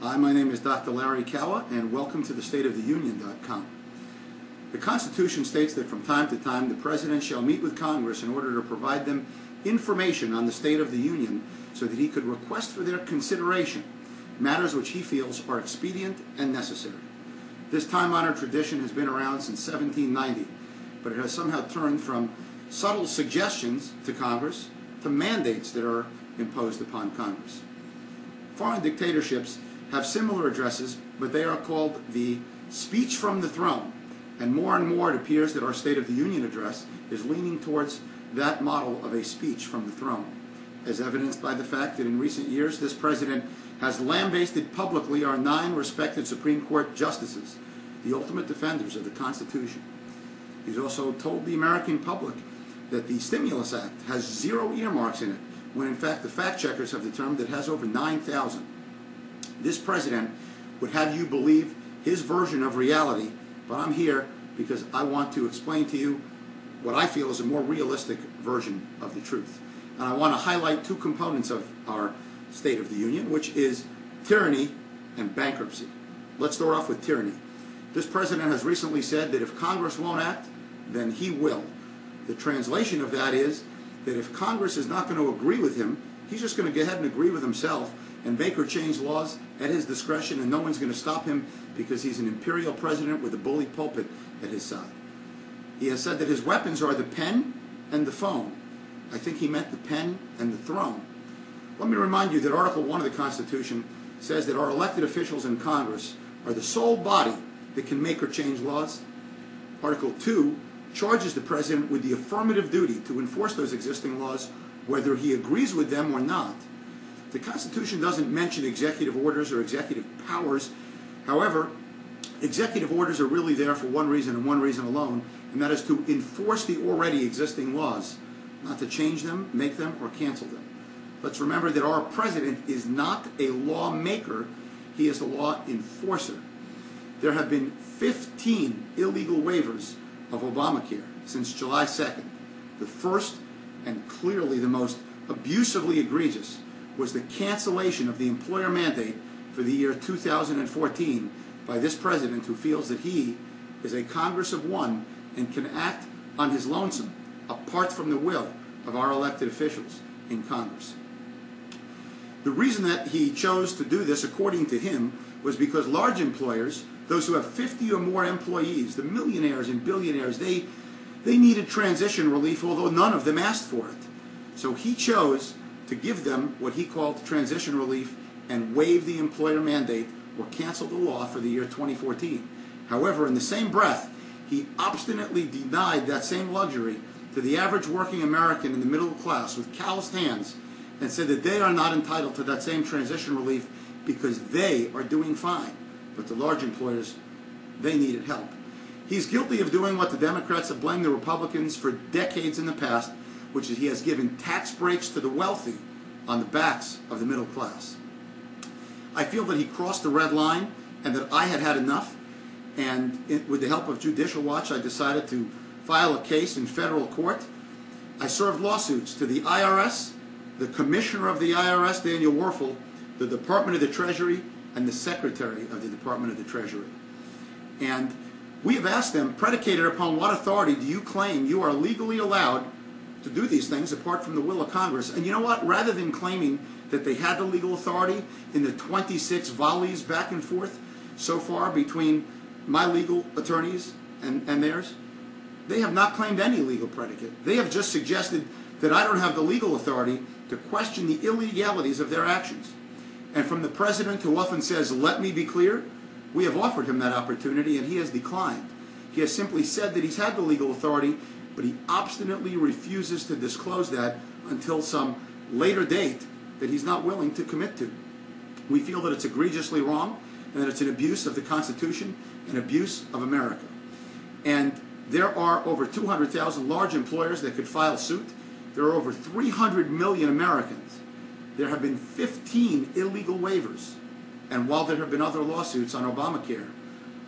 Hi, my name is Dr. Larry Kawa, and welcome to thestateoftheunion.com. The Constitution states that from time to time the President shall meet with Congress in order to provide them information on the state of the Union so that he could request for their consideration matters which he feels are expedient and necessary. This time-honored tradition has been around since 1790, but it has somehow turned from subtle suggestions to Congress to mandates that are imposed upon Congress. Foreign dictatorships have similar addresses, but they are called the speech from the throne. And more it appears that our State of the Union address is leaning towards that model of a speech from the throne, as evidenced by the fact that in recent years this president has lambasted publicly our 9 respected Supreme Court justices, the ultimate defenders of the Constitution. He's also told the American public that the Stimulus Act has 0 earmarks in it, when in fact the fact checkers have determined it has over 9,000. This president would have you believe his version of reality, but I'm here because I want to explain to you what I feel is a more realistic version of the truth. And I want to highlight 2 components of our State of the Union, which is tyranny and bankruptcy. Let's start off with tyranny. This president has recently said that if Congress won't act, then he will. The translation of that is that if Congress is not going to agree with him, he's just going to go ahead and agree with himself and make or change laws at his discretion, and no one's going to stop him because he's an imperial president with a bully pulpit at his side. He has said that his weapons are the pen and the phone. I think he meant the pen and the throne. Let me remind you that Article 1 of the Constitution says that our elected officials in Congress are the sole body that can make or change laws. Article 2 charges the president with the affirmative duty to enforce those existing laws, whether he agrees with them or not. The Constitution doesn't mention executive orders or executive powers. However, executive orders are really there for one reason and one reason alone, and that is to enforce the already existing laws, not to change them, make them, or cancel them. Let's remember that our president is not a lawmaker, he is the law enforcer. There have been 15 illegal waivers of Obamacare since July 2nd. The first, and clearly the most abusively egregious, was the cancellation of the employer mandate for the year 2014 by this president, who feels that he is a Congress of one and can act on his lonesome apart from the will of our elected officials in Congress. The reason that he chose to do this, according to him, was because large employers, those who have 50 or more employees, the millionaires and billionaires, they needed transition relief, although none of them asked for it. So he chose to give them what he called transition relief and waive the employer mandate or cancel the law for the year 2014. However, in the same breath, he obstinately denied that same luxury to the average working American in the middle class with calloused hands, and said that they are not entitled to that same transition relief because they are doing fine, but the large employers, they needed help. He's guilty of doing what the Democrats have blamed the Republicans for decades in the past, which is he has given tax breaks to the wealthy on the backs of the middle class. I feel that he crossed the red line and that I had had enough, and with the help of Judicial Watch, I decided to file a case in federal court. I served lawsuits to the IRS, the Commissioner of the IRS, Daniel Werfel, the Department of the Treasury, and the Secretary of the Department of the Treasury. And we have asked them, predicated upon what authority do you claim you are legally allowed to do these things apart from the will of Congress? And you know what? Rather than claiming that they had the legal authority in the 26 volleys back and forth so far between my legal attorneys and theirs, they have not claimed any legal predicate. They have just suggested that I don't have the legal authority to question the illegalities of their actions. And from the president, who often says, "Let me be clear," we have offered him that opportunity and he has declined. He has simply said that he's had the legal authority, but he obstinately refuses to disclose that until some later date that he's not willing to commit to. We feel that it's egregiously wrong and that it's an abuse of the Constitution, an abuse of America. And there are over 200,000 large employers that could file suit. There are over 300 million Americans. There have been 15 illegal waivers. And while there have been other lawsuits on Obamacare,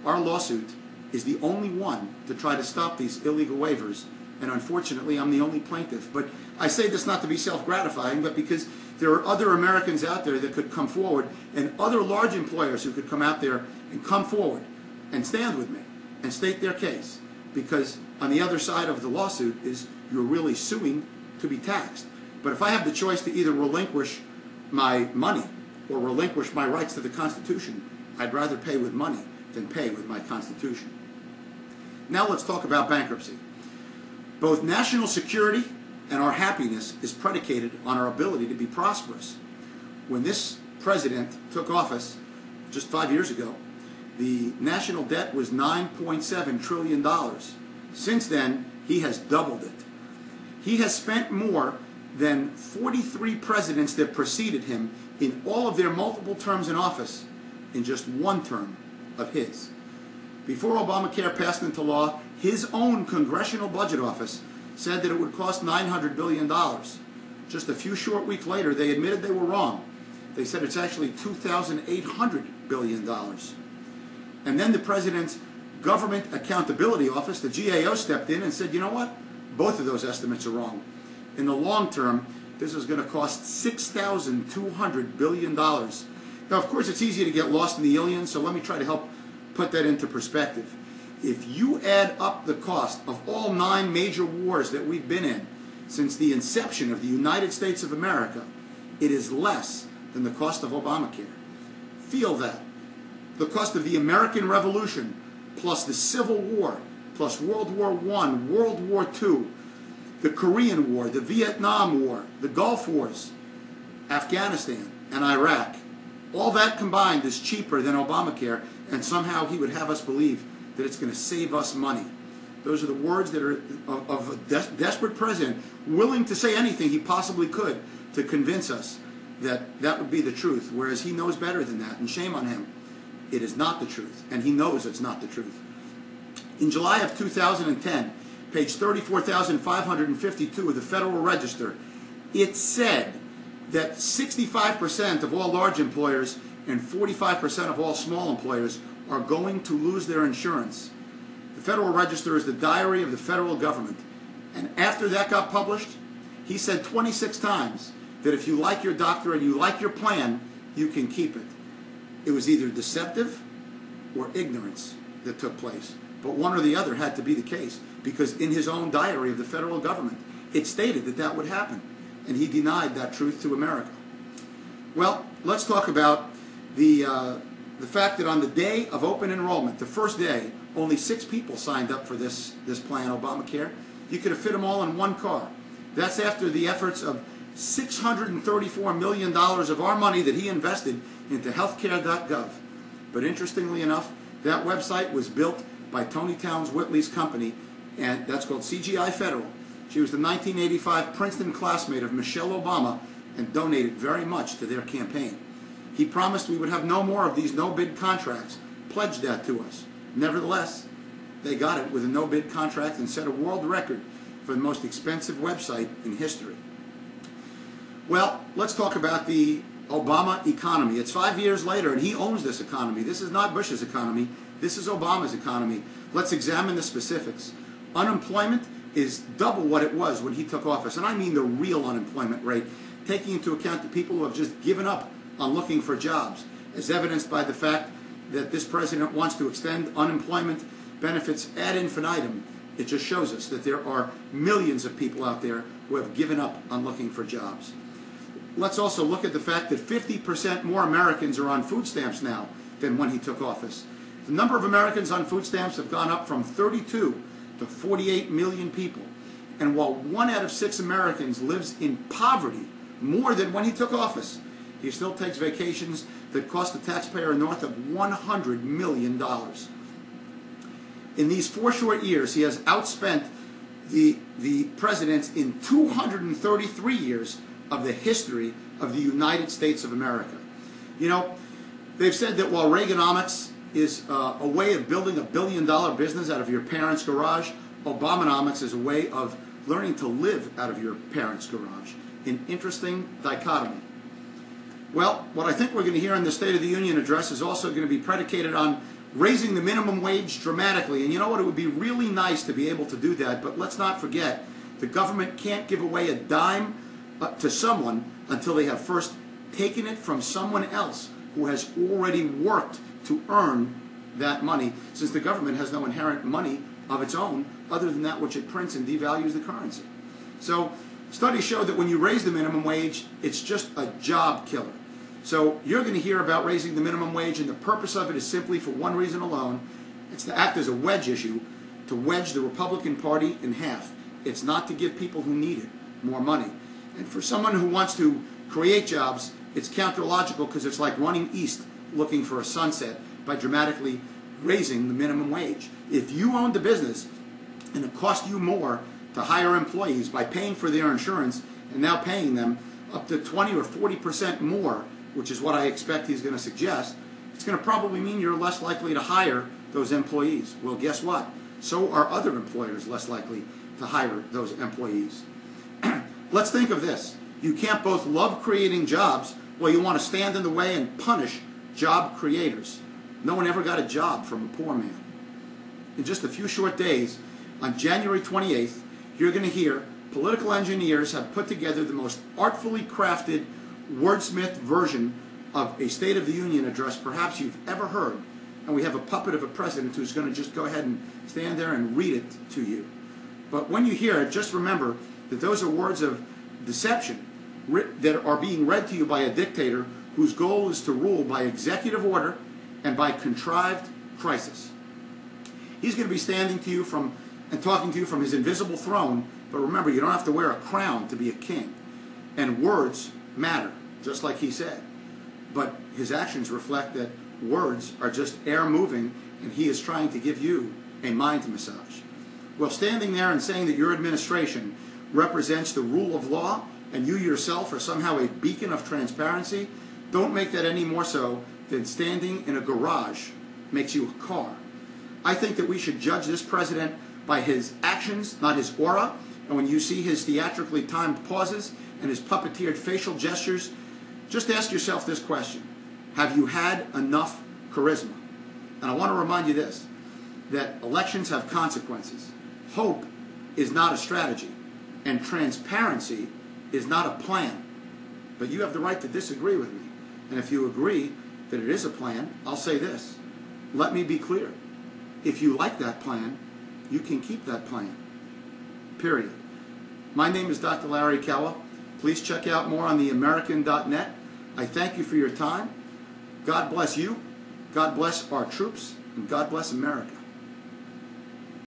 our lawsuit is the only one to try to stop these illegal waivers. And unfortunately, I'm the only plaintiff. But I say this not to be self-gratifying, but because there are other Americans out there that could come forward, and other large employers who could come out there and come forward and stand with me and state their case. Because on the other side of the lawsuit is you're really suing to be taxed. But if I have the choice to either relinquish my money or relinquish my rights to the Constitution, I'd rather pay with money than pay with my Constitution. Now let's talk about bankruptcy. Both national security and our happiness is predicated on our ability to be prosperous. When this president took office just 5 years ago, the national debt was $9.7 trillion. Since then, he has doubled it. He has spent more than 43 presidents that preceded him in all of their multiple terms in office in just one term of his. Before Obamacare passed into law, his own Congressional Budget Office said that it would cost $900 billion. Just a few short weeks later, they admitted they were wrong. They said it's actually $2,800 billion. And then the President's Government Accountability Office, the GAO, stepped in and said, you know what? Both of those estimates are wrong. In the long term, this is going to cost $6,200 billion. Now, of course, it's easy to get lost in the aliens, so let me try to help put that into perspective. If you add up the cost of all 9 major wars that we've been in since the inception of the United States of America, it is less than the cost of Obamacare. Feel that. The cost of the American Revolution, plus the Civil War, plus World War I, World War II, the Korean War, the Vietnam War, the Gulf Wars, Afghanistan, and Iraq. All that combined is cheaper than Obamacare, and somehow he would have us believe that it's going to save us money. Those are the words that are of a desperate president willing to say anything he possibly could to convince us that that would be the truth, whereas he knows better than that, and shame on him. It is not the truth, and he knows it's not the truth. In July of 2010, page 34,552 of the Federal Register, it said that 65% of all large employers and 45% of all small employers are going to lose their insurance. The Federal Register is the diary of the federal government. And after that got published, he said 26 times that if you like your doctor and you like your plan, you can keep it. It was either deceptive or ignorance that took place. But one or the other had to be the case, because in his own diary of the federal government, it stated that that would happen. And he denied that truth to America. Well, let's talk about the fact that on the day of open enrollment, the first day, only 6 people signed up for this plan, Obamacare. You could have fit them all in one car. That's after the efforts of $634 million of our money that he invested into healthcare.gov. But interestingly enough, that website was built by Tony Towns Whitley's company, and that's called CGI Federal. She was the 1985 Princeton classmate of Michelle Obama and donated very much to their campaign. He promised we would have no more of these no-bid contracts, pledged that to us. Nevertheless, they got it with a no-bid contract and set a world record for the most expensive website in history. Well, let's talk about the Obama economy. It's 5 years later, and he owns this economy. This is not Bush's economy. This is Obama's economy. Let's examine the specifics. Unemployment is double what it was when he took office, and I mean the real unemployment rate, taking into account the people who have just given up on looking for jobs, as evidenced by the fact that this president wants to extend unemployment benefits ad infinitum. It just shows us that there are millions of people out there who have given up on looking for jobs. Let's also look at the fact that 50% more Americans are on food stamps now than when he took office. The number of Americans on food stamps have gone up from 32 to 48 million people. And while 1 out of 6 Americans lives in poverty more than when he took office, he still takes vacations that cost the taxpayer north of $100 million. In these 4 short years, he has outspent the presidents in 233 years of the history of the United States of America. You know, they've said that while Reaganomics is a way of building a billion-dollar business out of your parents' garage, Obamanomics is a way of learning to live out of your parents' garage. An interesting dichotomy. Well, what I think we're going to hear in the State of the Union address is also going to be predicated on raising the minimum wage dramatically. And you know what? It would be really nice to be able to do that, but let's not forget the government can't give away a dime to someone until they have first taken it from someone else who has already worked to earn that money, since the government has no inherent money of its own other than that which it prints and devalues the currency. So studies show that when you raise the minimum wage, it's just a job killer. So you're going to hear about raising the minimum wage, and the purpose of it is simply for one reason alone. It's to act as a wedge issue, to wedge the Republican Party in half. It's not to give people who need it more money. And for someone who wants to create jobs, it's counterlogical, because it's like running east looking for a sunset by dramatically raising the minimum wage. If you owned a business and it cost you more to hire employees by paying for their insurance and now paying them up to 20 or 40% more, which is what I expect he's going to suggest, it's going to probably mean you're less likely to hire those employees. Well, guess what? So are other employers less likely to hire those employees. Let's think of this. You can't both love creating jobs while you want to stand in the way and punish job creators. No one ever got a job from a poor man. In just a few short days, on January 28th, you're going to hear political engineers have put together the most artfully crafted wordsmith version of a State of the Union address perhaps you've ever heard. And we have a puppet of a president who's going to just go ahead and stand there and read it to you. But when you hear it, just remember that those are words of deception that are being read to you by a dictator whose goal is to rule by executive order and by contrived crisis. He's going to be standing to you and talking to you from his invisible throne, but remember, you don't have to wear a crown to be a king. And words matter, just like he said. But his actions reflect that words are just air moving, and he is trying to give you a mind massage. Well, standing there and saying that your administration represents the rule of law and you yourself are somehow a beacon of transparency, don't make that any more so than standing in a garage makes you a car. I think that we should judge this president by his actions, not his aura. And when you see his theatrically timed pauses and his puppeteered facial gestures, just ask yourself this question. Have you had enough charisma? And I want to remind you this, that elections have consequences. Hope is not a strategy, and transparency is not a plan. But you have the right to disagree with me. And if you agree that it is a plan, I'll say this. Let me be clear. If you like that plan, you can keep that plan. Period. My name is Dr. Larry Kawa. Please check out more on theamerican.net. I thank you for your time. God bless you. God bless our troops. And God bless America.